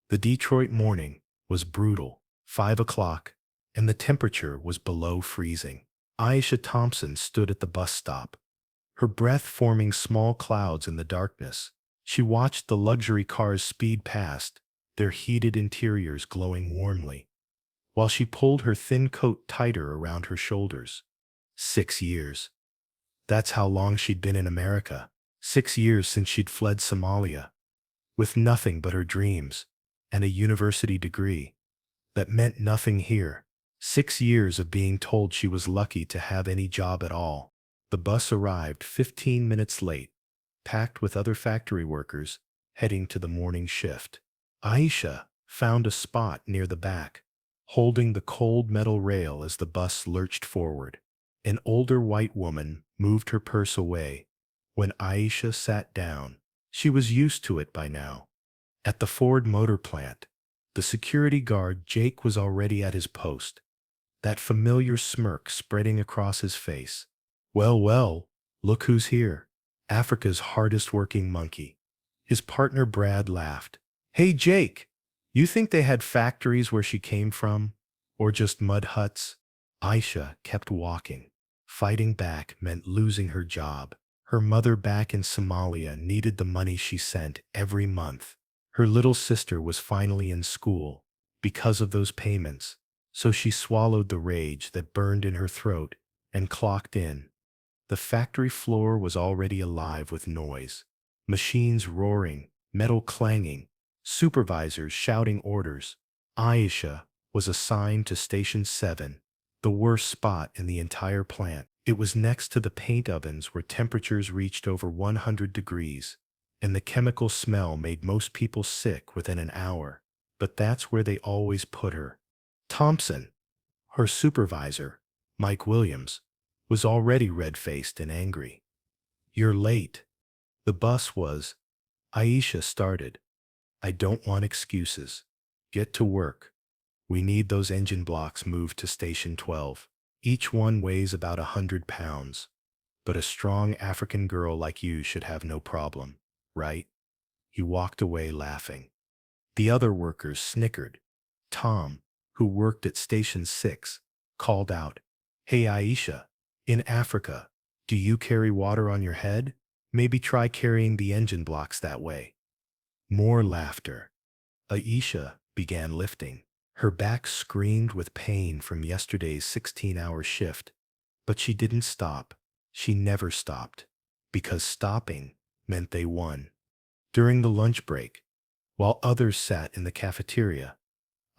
The Detroit morning was brutal, 5 o'clock, and the temperature was below freezing. Aisha Thompson stood at the bus stop, her breath forming small clouds in the darkness. She watched the luxury cars speed past, their heated interiors glowing warmly, while she pulled her thin coat tighter around her shoulders. 6 years. That's how long she'd been in America. 6 years since she'd fled Somalia, with nothing but her dreams and a university degree that meant nothing here. 6 years of being told she was lucky to have any job at all. The bus arrived 15 minutes late, packed with other factory workers heading to the morning shift. Aisha found a spot near the back, holding the cold metal rail as the bus lurched forward. An older white woman moved her purse away when Aisha sat down. She was used to it by now. At the Ford Motor Plant, the security guard Jake was already at his post, that familiar smirk spreading across his face. Well, well, look who's here. Africa's hardest working monkey. His partner Brad laughed. Hey Jake, you think they had factories where she came from? Or just mud huts? Aisha kept walking. Fighting back meant losing her job. Her mother back in Somalia needed the money she sent every month. Her little sister was finally in school because of those payments, so she swallowed the rage that burned in her throat and clocked in. The factory floor was already alive with noise. Machines roaring, metal clanging, supervisors shouting orders. Aisha was assigned to Station 7, the worst spot in the entire plant. It was next to the paint ovens where temperatures reached over 100 degrees, and the chemical smell made most people sick within an hour. But that's where they always put her. Thompson, her supervisor, Mike Williams, was already red-faced and angry. You're late. The bus was. Aisha started. I don't want excuses. Get to work. We need those engine blocks moved to Station 12. Each one weighs about 100 pounds. But a strong African girl like you should have no problem, right? He walked away laughing. The other workers snickered. Tom, who worked at Station 6, called out, Hey Aisha, in Africa, do you carry water on your head? Maybe try carrying the engine blocks that way. More laughter. Aisha began lifting. Her back screamed with pain from yesterday's 16-hour shift, but she didn't stop. She never stopped, because stopping meant they won. During the lunch break, while others sat in the cafeteria,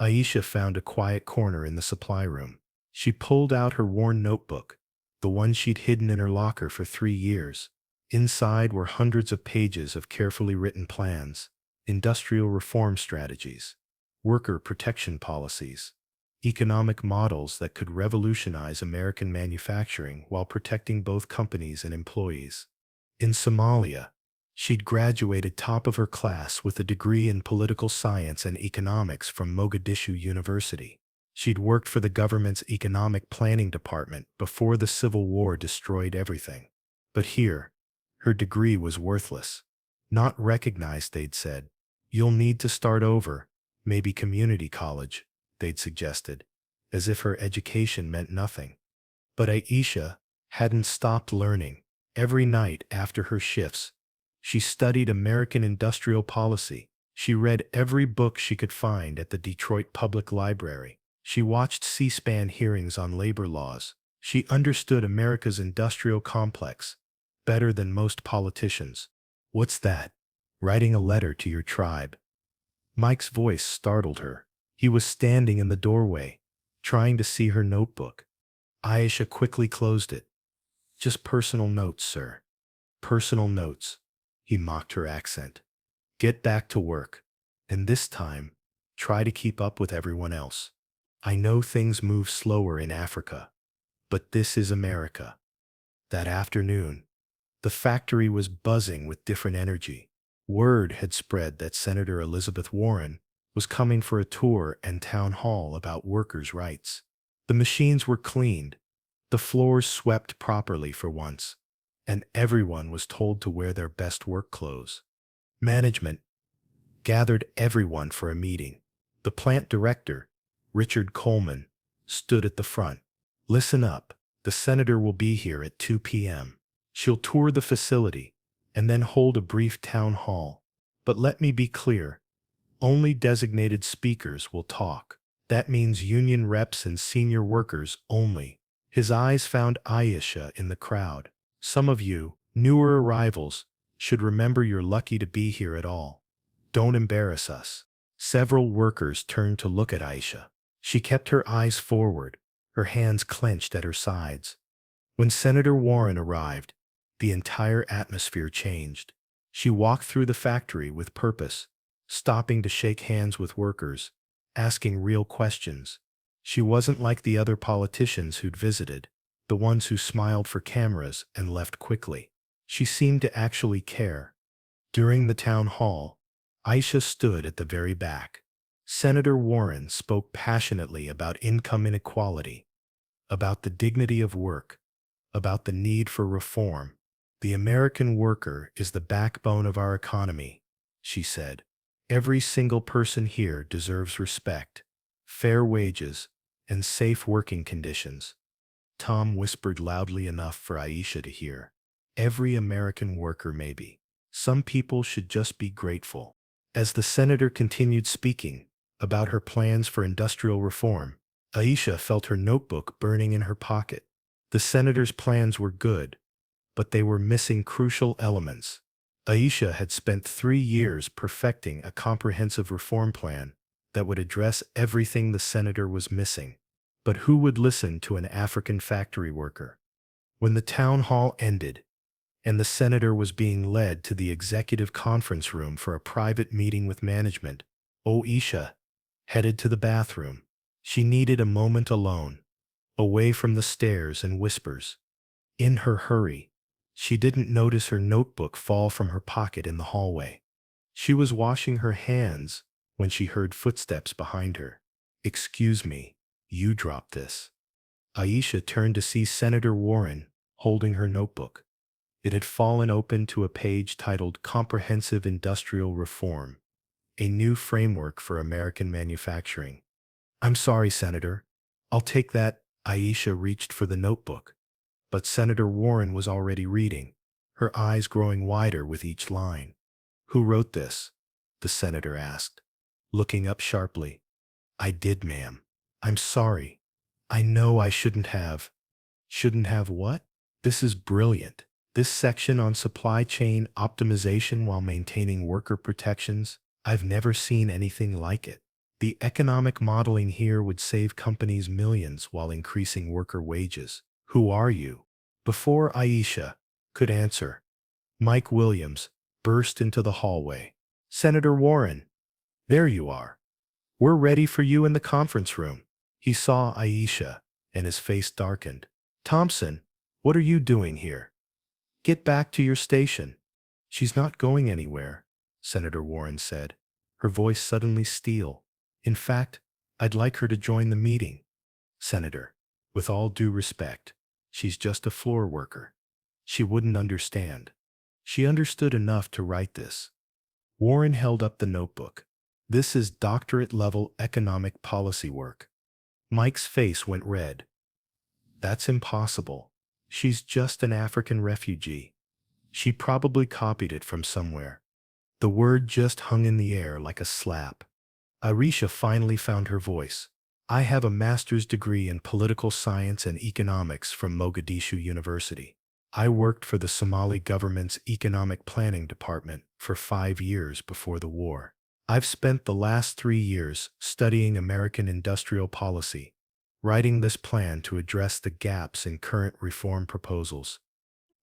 Aisha found a quiet corner in the supply room. She pulled out her worn notebook, the one she'd hidden in her locker for 3 years. Inside were hundreds of pages of carefully written plans, industrial reform strategies, worker protection policies, economic models that could revolutionize American manufacturing while protecting both companies and employees. In Somalia, she'd graduated top of her class with a degree in political science and economics from Mogadishu University. She'd worked for the government's economic planning department before the Civil War destroyed everything. But here, her degree was worthless. Not recognized, they'd said. You'll need to start over, maybe community college, they'd suggested, as if her education meant nothing. But Aisha hadn't stopped learning. Every night after her shifts, she studied American industrial policy. She read every book she could find at the Detroit Public Library. She watched C-SPAN hearings on labor laws. She understood America's industrial complex better than most politicians. What's that? Writing a letter to your tribe. Mike's voice startled her. He was standing in the doorway, trying to see her notebook. Aisha quickly closed it. Just personal notes, sir. Personal notes. He mocked her accent. Get back to work. And this time, try to keep up with everyone else. I know things move slower in Africa, but this is America. That afternoon, the factory was buzzing with different energy. Word had spread that Senator Elizabeth Warren was coming for a tour and town hall about workers' rights. The machines were cleaned, the floors swept properly for once, and everyone was told to wear their best work clothes. Management gathered everyone for a meeting. The plant director, Richard Coleman, stood at the front. Listen up. The senator will be here at 2 p.m. She'll tour the facility and then hold a brief town hall. But let me be clear, only designated speakers will talk. That means union reps and senior workers only. His eyes found Aisha in the crowd. Some of you, newer arrivals, should remember you're lucky to be here at all. Don't embarrass us. Several workers turned to look at Aisha. She kept her eyes forward, her hands clenched at her sides. When Senator Warren arrived, the entire atmosphere changed. She walked through the factory with purpose, stopping to shake hands with workers, asking real questions. She wasn't like the other politicians who'd visited, the ones who smiled for cameras and left quickly. She seemed to actually care. During the town hall, Aisha stood at the very back. Senator Warren spoke passionately about income inequality, about the dignity of work, about the need for reform. The American worker is the backbone of our economy, she said. Every single person here deserves respect, fair wages, and safe working conditions. Tom whispered loudly enough for Aisha to hear. Every American worker, maybe. Some people should just be grateful. As the senator continued speaking about her plans for industrial reform, Aisha felt her notebook burning in her pocket. The senator's plans were good, but they were missing crucial elements. Aisha had spent 3 years perfecting a comprehensive reform plan that would address everything the senator was missing. But who would listen to an African factory worker? When the town hall ended, and the senator was being led to the executive conference room for a private meeting with management, Aisha headed to the bathroom. She needed a moment alone, away from the stares and whispers. In her hurry, she didn't notice her notebook fall from her pocket in the hallway. She was washing her hands when she heard footsteps behind her. "Excuse me, you dropped this." Aisha turned to see Senator Warren holding her notebook. It had fallen open to a page titled Comprehensive Industrial Reform, a New Framework for American Manufacturing. "I'm sorry, Senator. I'll take that." Aisha reached for the notebook, but Senator Warren was already reading, her eyes growing wider with each line. "Who wrote this?" the senator asked, looking up sharply. "I did, ma'am. I'm sorry. I know I shouldn't have." "Shouldn't have what?" "This is brilliant. This section on supply chain optimization while maintaining worker protections, I've never seen anything like it. The economic modeling here would save companies millions while increasing worker wages." "Who are you?" Before Aisha could answer, Mike Williams burst into the hallway. "Senator Warren, there you are. We're ready for you in the conference room." He saw Aisha, and his face darkened. "Thompson, what are you doing here? Get back to your station." "She's not going anywhere," Senator Warren said, her voice suddenly steel. "In fact, I'd like her to join the meeting." "Senator, with all due respect, she's just a floor worker. She wouldn't understand." "She understood enough to write this." Warren held up the notebook. "This is doctorate-level economic policy work." Mike's face went red. "That's impossible. She's just an African refugee. She probably copied it from somewhere." The word just hung in the air like a slap. Aisha finally found her voice. "I have a master's degree in political science and economics from Mogadishu University. I worked for the Somali government's economic planning department for 5 years before the war. I've spent the last 3 years studying American industrial policy, writing this plan to address the gaps in current reform proposals."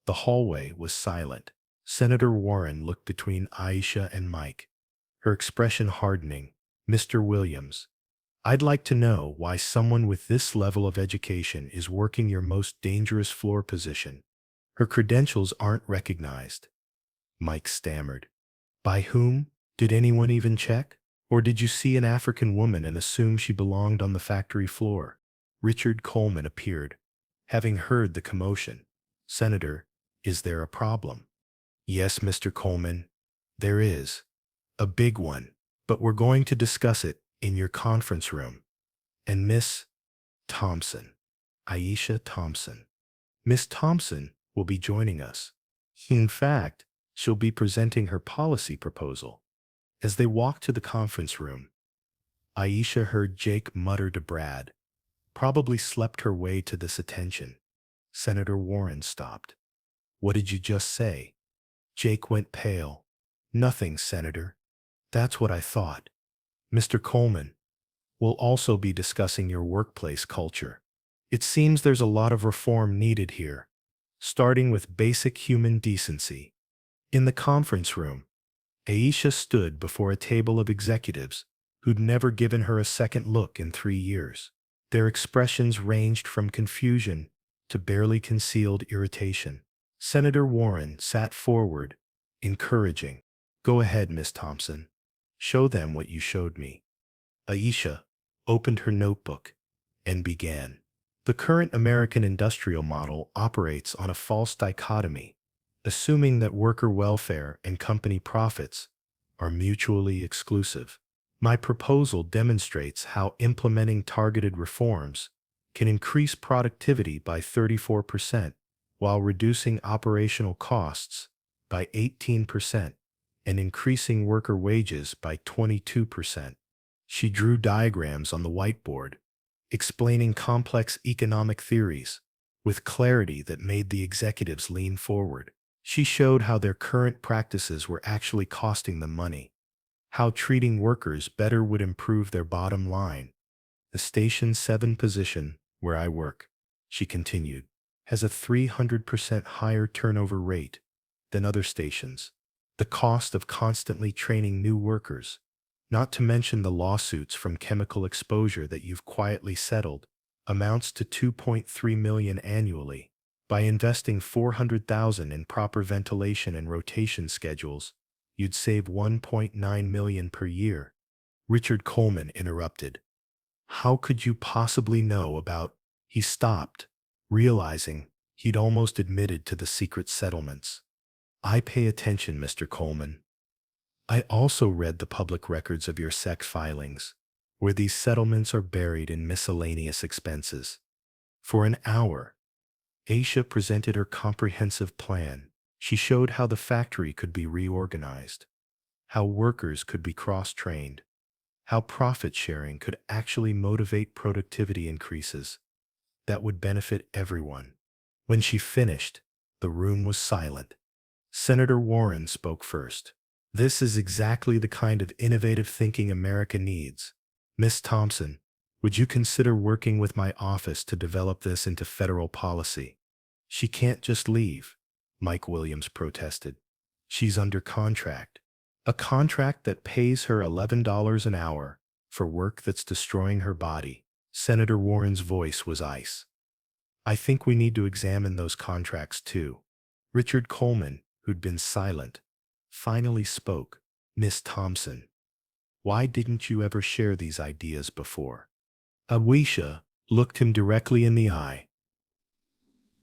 The hallway was silent. Senator Warren looked between Aisha and Mike, her expression hardening. "Mr. Williams, I'd like to know why someone with this level of education is working your most dangerous floor position. Her credentials aren't recognized." Mike stammered. "By whom? Did anyone even check? Or did you see an African woman and assume she belonged on the factory floor?" Richard Coleman appeared, having heard the commotion. "Senator, is there a problem?" "Yes, Mr. Coleman, there is. A big one. But we're going to discuss it in your conference room. And Miss Thompson, Aisha Thompson. Miss Thompson will be joining us. In fact, she'll be presenting her policy proposal. As they walked to the conference room, Aisha heard Jake mutter to Brad, probably slept her way to this attention. Senator Warren stopped. What did you just say? Jake went pale. Nothing, Senator. That's what I thought. Mr. Coleman, we'll also be discussing your workplace culture. It seems there's a lot of reform needed here, starting with basic human decency. In the conference room, Aisha stood before a table of executives who'd never given her a second look in 3 years. Their expressions ranged from confusion to barely concealed irritation. Senator Warren sat forward, encouraging. Go ahead, Miss Thompson. Show them what you showed me. Aisha opened her notebook and began. The current American industrial model operates on a false dichotomy, assuming that worker welfare and company profits are mutually exclusive. My proposal demonstrates how implementing targeted reforms can increase productivity by 34% while reducing operational costs by 18% and increasing worker wages by 22%. She drew diagrams on the whiteboard, explaining complex economic theories with clarity that made the executives lean forward. She showed how their current practices were actually costing them money, how treating workers better would improve their bottom line. The Station 7 position, where I work, she continued, has a 300% higher turnover rate than other stations. The cost of constantly training new workers, not to mention the lawsuits from chemical exposure that you've quietly settled, amounts to $2.3 million annually. By investing $400,000 in proper ventilation and rotation schedules, you'd save $1.9 million per year. Richard Coleman interrupted. How could you possibly know about? He stopped, realizing he'd almost admitted to the secret settlements. I pay attention, Mr. Coleman. I also read the public records of your SEC filings, where these settlements are buried in miscellaneous expenses. For an hour, Aisha presented her comprehensive plan. She showed how the factory could be reorganized, how workers could be cross-trained, how profit sharing could actually motivate productivity increases that would benefit everyone. When she finished, the room was silent. Senator Warren spoke first. This is exactly the kind of innovative thinking America needs. Miss Thompson, would you consider working with my office to develop this into federal policy? She can't just leave, Mike Williams protested. She's under contract. A contract that pays her $11 an hour for work that's destroying her body. Senator Warren's voice was ice. I think we need to examine those contracts too. Richard Coleman, who'd been silent, finally spoke. Miss Thompson, why didn't you ever share these ideas before? Aisha looked him directly in the eye.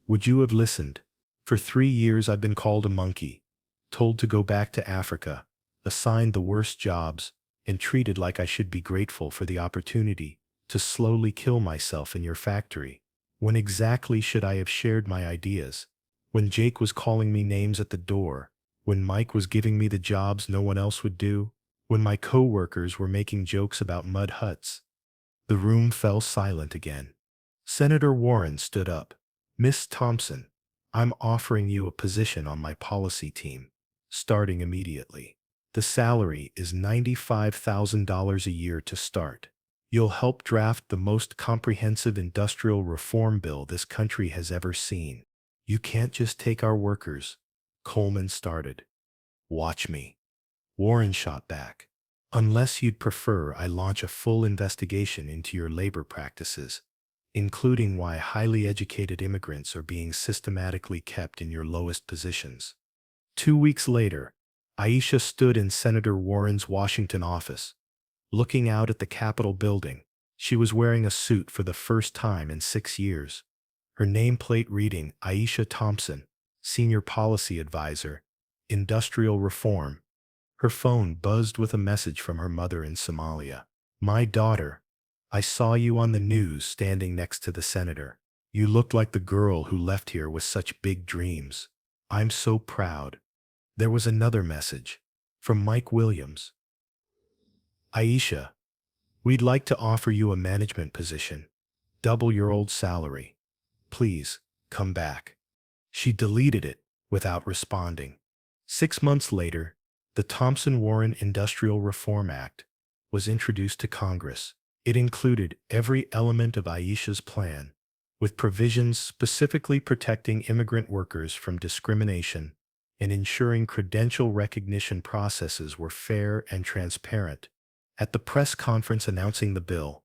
Would you have listened? For 3 years I've been called a monkey, told to go back to Africa, assigned the worst jobs, and treated like I should be grateful for the opportunity to slowly kill myself in your factory. When exactly should I have shared my ideas? When Jake was calling me names at the door? When Mike was giving me the jobs no one else would do? When my coworkers were making jokes about mud huts? The room fell silent again. Senator Warren stood up. Miss Thompson, I'm offering you a position on my policy team, starting immediately. The salary is $95,000 a year to start. You'll help draft the most comprehensive industrial reform bill this country has ever seen. You can't just take our workers. Coleman started. Watch me. Warren shot back. Unless you'd prefer I launch a full investigation into your labor practices, including why highly educated immigrants are being systematically kept in your lowest positions. 2 weeks later, Aisha stood in Senator Warren's Washington office, looking out at the Capitol building. She was wearing a suit for the first time in 6 years. Her nameplate reading Aisha Thompson, Senior Policy Advisor, Industrial Reform. Her phone buzzed with a message from her mother in Somalia. My daughter, I saw you on the news standing next to the senator. You looked like the girl who left here with such big dreams. I'm so proud. There was another message from Mike Williams. Aisha, we'd like to offer you a management position. Double your old salary. Please, come back. She deleted it without responding. 6 months later, the Thompson-Warren Industrial Reform Act was introduced to Congress. It included every element of Aisha's plan, with provisions specifically protecting immigrant workers from discrimination and ensuring credential recognition processes were fair and transparent. At the press conference announcing the bill,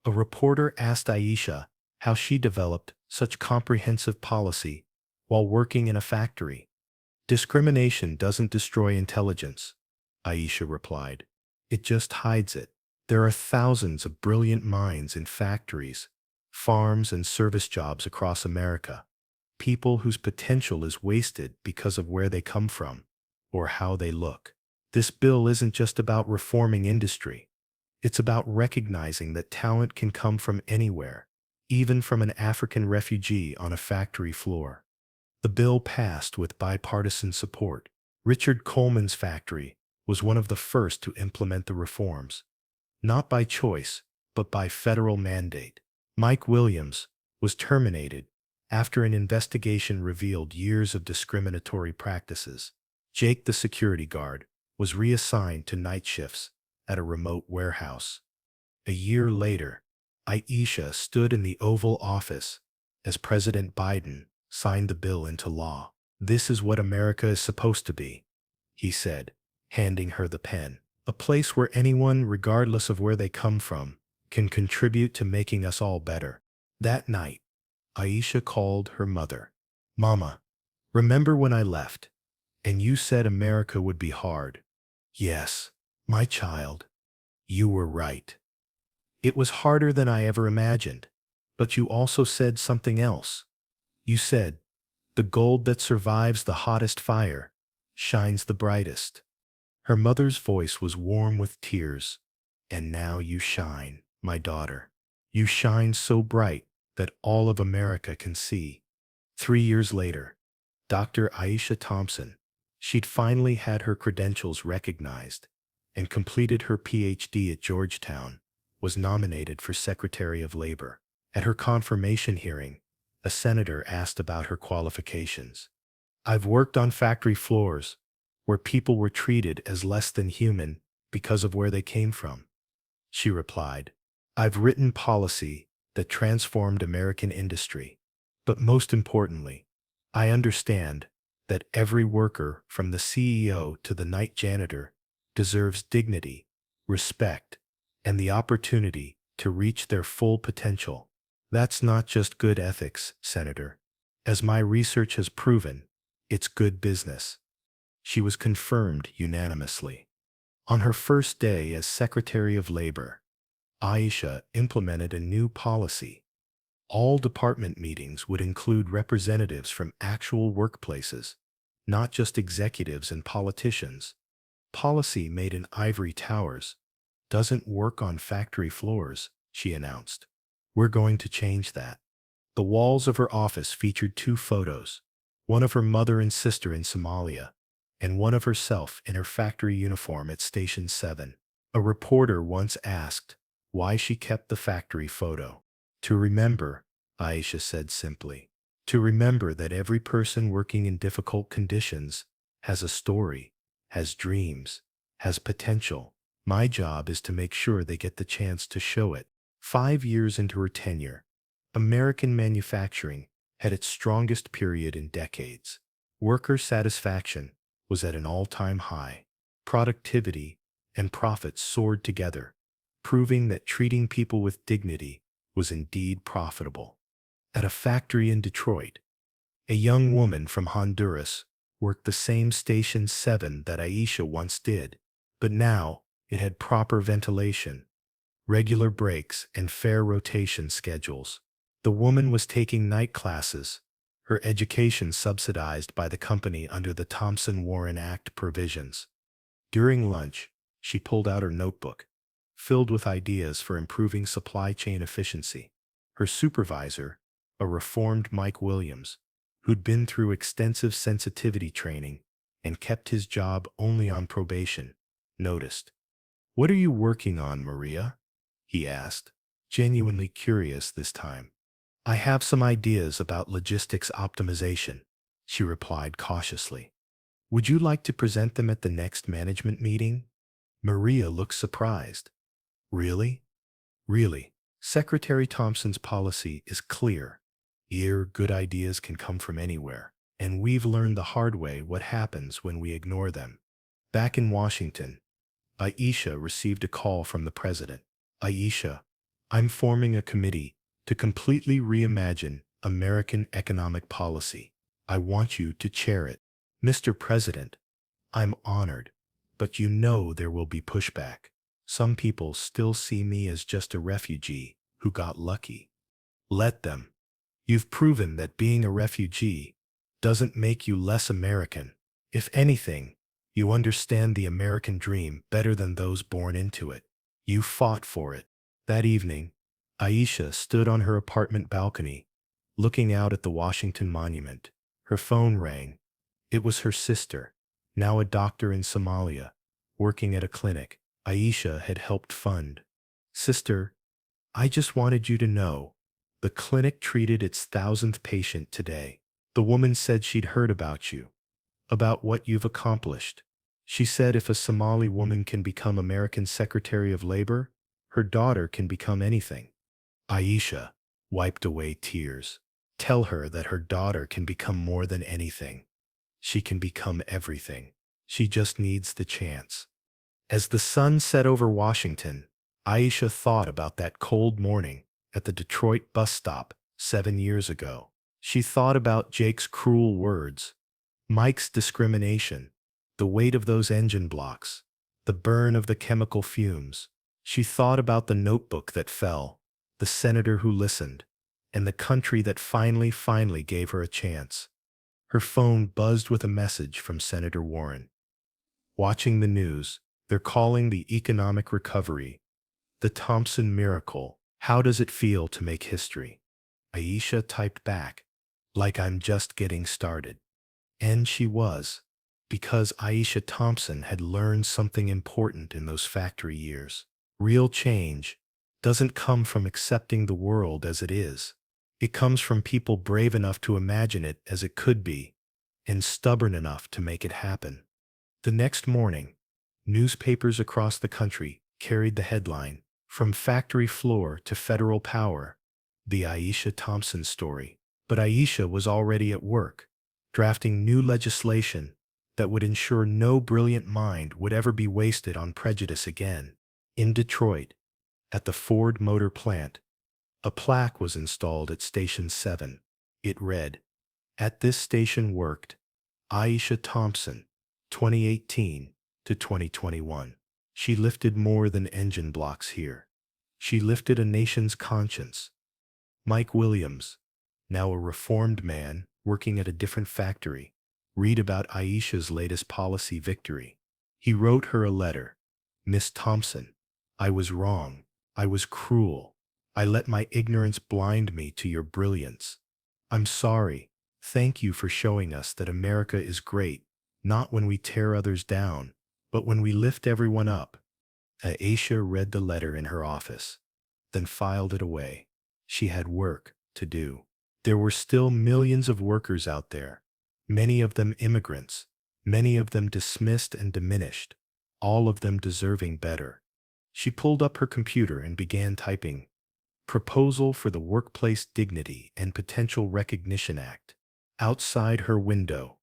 a reporter asked Aisha how she developed such comprehensive policy while working in a factory. Discrimination doesn't destroy intelligence, Aisha replied. It just hides it. There are thousands of brilliant minds in factories, farms, and service jobs across America. People whose potential is wasted because of where they come from or how they look. This bill isn't just about reforming industry. It's about recognizing that talent can come from anywhere, even from an African refugee on a factory floor. The bill passed with bipartisan support. Richard Coleman's factory was one of the first to implement the reforms, not by choice, but by federal mandate. Mike Williams was terminated after an investigation revealed years of discriminatory practices. Jake, the security guard, was reassigned to night shifts at a remote warehouse. A year later, Aisha stood in the Oval Office as President Biden signed the bill into law. This is what America is supposed to be, he said, handing her the pen. A place where anyone, regardless of where they come from, can contribute to making us all better. That night, Aisha called her mother. Mama, remember when I left, and you said America would be hard? Yes, my child, you were right. It was harder than I ever imagined, but you also said something else. You said, the gold that survives the hottest fire shines the brightest. Her mother's voice was warm with tears. And now you shine, my daughter. You shine so bright that all of America can see. 3 years later, Dr. Aisha Thompson, she'd finally had her credentials recognized and completed her PhD at Georgetown, was nominated for Secretary of Labor. At her confirmation hearing, a senator asked about her qualifications. I've worked on factory floors where people were treated as less than human because of where they came from, she replied. I've written policy that transformed American industry. But most importantly, I understand that every worker, from the CEO to the night janitor, deserves dignity, respect, and the opportunity to reach their full potential. That's not just good ethics, Senator. As my research has proven, it's good business. She was confirmed unanimously. On her first day as Secretary of Labor, Aisha implemented a new policy. All department meetings would include representatives from actual workplaces, not just executives and politicians. Policy made in ivory towers doesn't work on factory floors, she announced. We're going to change that. The walls of her office featured 2 photos, one of her mother and sister in Somalia, and one of herself in her factory uniform at Station 7. A reporter once asked why she kept the factory photo. To remember, Aisha said simply. To remember that every person working in difficult conditions has a story, has dreams, has potential. My job is to make sure they get the chance to show it. 5 years into her tenure, American manufacturing had its strongest period in decades. Worker satisfaction was at an all-time high. Productivity and profits soared together, proving that treating people with dignity was indeed profitable. At a factory in Detroit, a young woman from Honduras worked the same Station 7 that Aisha once did, but now it had proper ventilation, regular breaks, and fair rotation schedules. The woman was taking night classes, her education subsidized by the company under the Thompson-Warren Act provisions. During lunch, she pulled out her notebook, filled with ideas for improving supply chain efficiency. Her supervisor, a reformed Mike Williams, who'd been through extensive sensitivity training and kept his job only on probation, noticed. "What are you working on, Maria?" he asked, genuinely curious this time. "I have some ideas about logistics optimization," she replied cautiously. "Would you like to present them at the next management meeting?" Maria looked surprised. "Really? Really?" Secretary Thompson's policy is clear. Here, good ideas can come from anywhere, and we've learned the hard way what happens when we ignore them. Back in Washington, Aisha received a call from the president. "Aisha, I'm forming a committee to completely reimagine American economic policy. I want you to chair it." "Mr. President, I'm honored, but you know there will be pushback. Some people still see me as just a refugee who got lucky." "Let them. You've proven that being a refugee doesn't make you less American. If anything, you understand the American dream better than those born into it. You fought for it." That evening, Aisha stood on her apartment balcony, looking out at the Washington Monument. Her phone rang. It was her sister, now a doctor in Somalia, working at a clinic Aisha had helped fund. "Sister, I just wanted you to know, the clinic treated its 1,000th patient today. The woman said she'd heard about you, about what you've accomplished. She said if a Somali woman can become American Secretary of Labor, her daughter can become anything." Aisha wiped away tears. "Tell her that her daughter can become more than anything. She can become everything. She just needs the chance." As the sun set over Washington, Aisha thought about that cold morning at the Detroit bus stop 7 years ago. She thought about Jake's cruel words, Mike's discrimination, the weight of those engine blocks, the burn of the chemical fumes. She thought about the notebook that fell, the senator who listened, and the country that finally gave her a chance. Her phone buzzed with a message from Senator Warren. "Watching the news, they're calling the economic recovery the Thompson miracle. How does it feel to make history?" Aisha typed back, "Like I'm just getting started." And she was, because Aisha Thompson had learned something important in those factory years. Real change doesn't come from accepting the world as it is. It comes from people brave enough to imagine it as it could be, and stubborn enough to make it happen. The next morning, newspapers across the country carried the headline, "From Factory Floor to Federal Power, the Aisha Thompson Story." But Aisha was already at work, drafting new legislation that would ensure no brilliant mind would ever be wasted on prejudice again. In Detroit, at the Ford Motor Plant, a plaque was installed at Station 7. It read, "At this station worked Aisha Thompson, 2018 to 2021. She lifted more than engine blocks here. She lifted a nation's conscience." Mike Williams, now a reformed man working at a different factory, read about Aisha's latest policy victory. He wrote her a letter. "Miss Thompson, I was wrong. I was cruel. I let my ignorance blind me to your brilliance. I'm sorry. Thank you for showing us that America is great, not when we tear others down, but when we lift everyone up." Aisha read the letter in her office, then filed it away. She had work to do. There were still millions of workers out there, many of them immigrants, many of them dismissed and diminished, all of them deserving better. She pulled up her computer and began typing, "Proposal for the Workplace Dignity and Potential Recognition Act." Outside her window,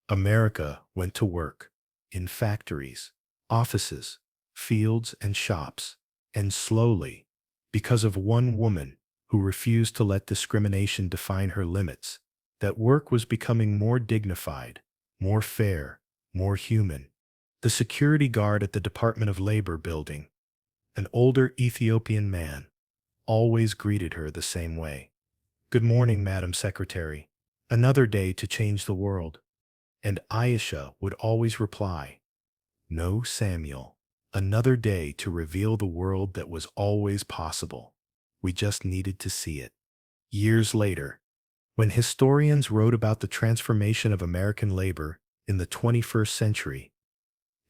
America went to work, in factories, offices, fields, and shops, and slowly, because of one woman who refused to let discrimination define her limits, that work was becoming more dignified, more fair, more human. The security guard at the Department of Labor building, an older Ethiopian man, always greeted her the same way. "Good morning, Madam Secretary. Another day to change the world." And Aisha would always reply, No, Samuel. Another day to reveal the world that was always possible. We just needed to see it. Years later, when historians wrote about the transformation of American labor in the 21st century,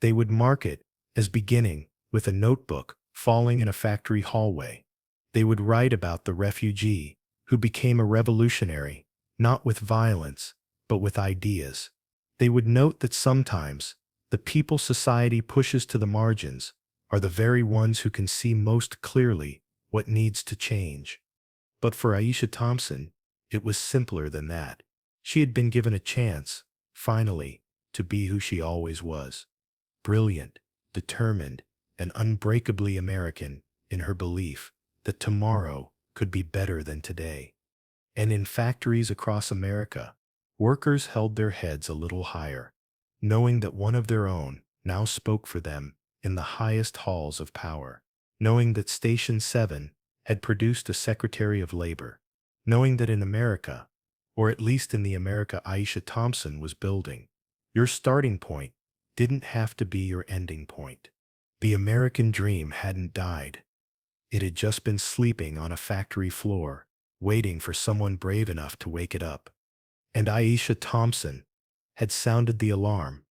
they would mark it as beginning with a notebook falling in a factory hallway. They would write about the refugee who became a revolutionary, not with violence, but with ideas. They would note that sometimes the people society pushes to the margins are the very ones who can see most clearly what needs to change. But for Aisha Thompson, it was simpler than that. She had been given a chance, finally, to be who she always was. Brilliant, determined, and unbreakably American in her belief that tomorrow could be better than today. And in factories across America, workers held their heads a little higher, knowing that one of their own now spoke for them in the highest halls of power, knowing that Station 7 had produced a Secretary of Labor, knowing that in America, or at least in the America Aisha Thompson was building, your starting point didn't have to be your ending point. The American dream hadn't died. It had just been sleeping on a factory floor, waiting for someone brave enough to wake it up. And Aisha Thompson had sounded the alarm.